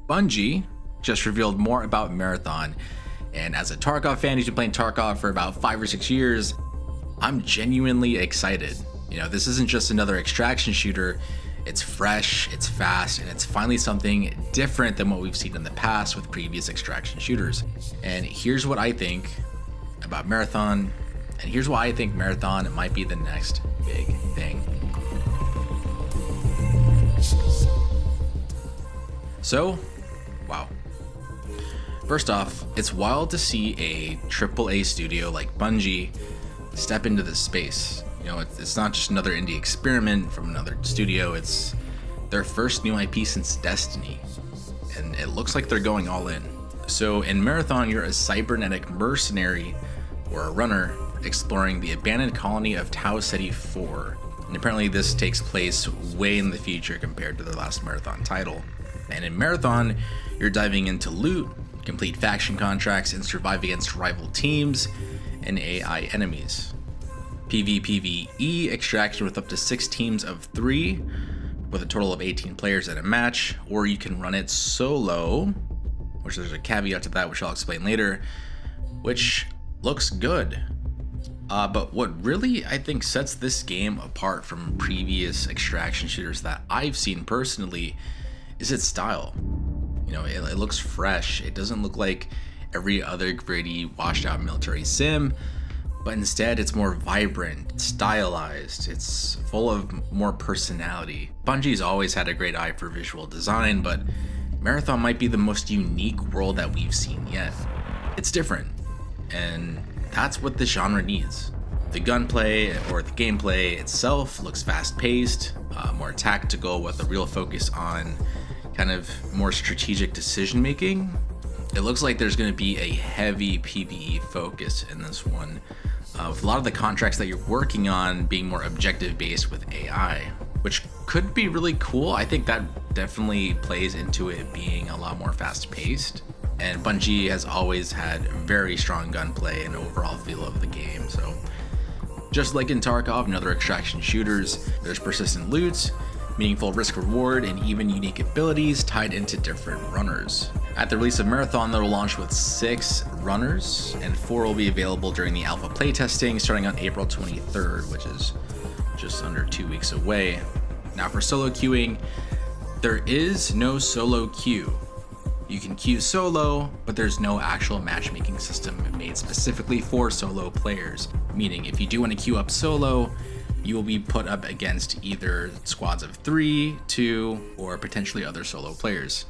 Bungie just revealed more about Marathon, and as a Tarkov fan who's been playing Tarkov for about 5 or 6 years, I'm genuinely excited. This isn't just another extraction shooter. It's fresh, it's fast, and it's finally something different than what we've seen in the past with previous extraction shooters. And here's what I think about Marathon, and here's why I think Marathon might be the next big thing. So, wow. First off, it's wild to see a AAA studio like Bungie step into this space. It's not just another indie experiment from another studio, it's their first new IP since Destiny, and it looks like they're going all in. So in Marathon, you're a cybernetic mercenary or a runner exploring the abandoned colony of Tau Ceti 4, and apparently this takes place way in the future compared to their last Marathon title. And in Marathon, you're diving into loot, complete faction contracts, and survive against rival teams and AI enemies. PvPvE extraction with up to 6 teams of 3, with a total of 18 players at a match, or you can run it solo, which there's a caveat to that which I'll explain later, which looks good. But what really I think sets this game apart from previous extraction shooters that I've seen personally is its style. It looks fresh. It doesn't look like every other gritty, washed out military sim, but instead it's more vibrant, stylized, it's full of more personality. Bungie's always had a great eye for visual design, but Marathon might be the most unique world that we've seen yet. It's different, and that's what the genre needs. The gunplay or the gameplay itself looks fast-paced, more tactical, with a real focus on kind of more strategic decision making. It looks like there's going to be a heavy PvE focus in this one, with a lot of the contracts that you're working on being more objective based with AI, which could be really cool. I think that definitely plays into it being a lot more fast paced, and Bungie has always had very strong gunplay and overall feel of the game. So just like in Tarkov and other extraction shooters, there's persistent loot, meaningful risk reward, and even unique abilities tied into different runners. At the release of Marathon, they'll launch with 6 runners, and 4 will be available during the alpha playtesting starting on April 23rd, which is just under 2 weeks away. Now for solo queuing, there is no solo queue. You can queue solo, but there's no actual matchmaking system made specifically for solo players, meaning if you do want to queue up solo, you will be put up against either squads of 3, 2, or potentially other solo players.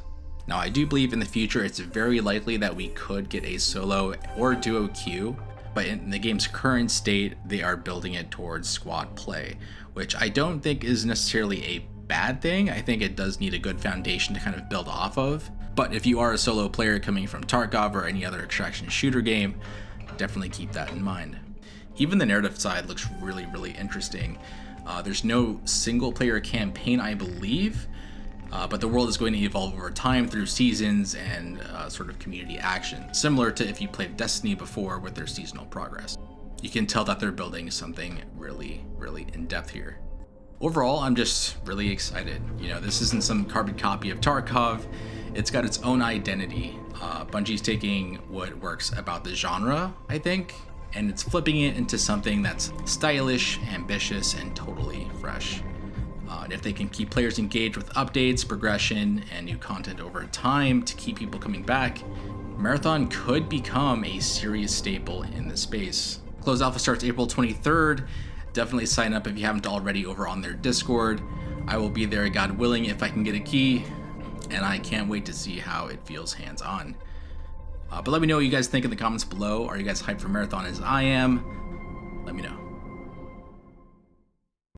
Now, I do believe in the future it's very likely that we could get a solo or duo queue, but in the game's current state, they are building it towards squad play, which I don't think is necessarily a bad thing. I think it does need a good foundation to kind of build off of. But if you are a solo player coming from Tarkov or any other extraction shooter game, definitely keep that in mind. Even the narrative side looks really, really interesting. There's no single player campaign, I believe, but the world is going to evolve over time through seasons and sort of community action, similar to if you played Destiny before with their seasonal progress. You can tell that they're building something really, really in depth here. Overall, I'm just really excited. This isn't some carbon copy of Tarkov. It's got its own identity. Bungie's taking what works about the genre, I think, and it's flipping it into something that's stylish, ambitious, and totally fresh. And if they can keep players engaged with updates, progression, and new content over time to keep people coming back, Marathon could become a serious staple in the space. Closed alpha starts April 23rd. Definitely sign up if you haven't already over on their Discord. I will be there, God willing, if I can get a key, and I can't wait to see how it feels hands-on. But let me know what you guys think in the comments below. Are you guys hyped for Marathon as I am? Let me know.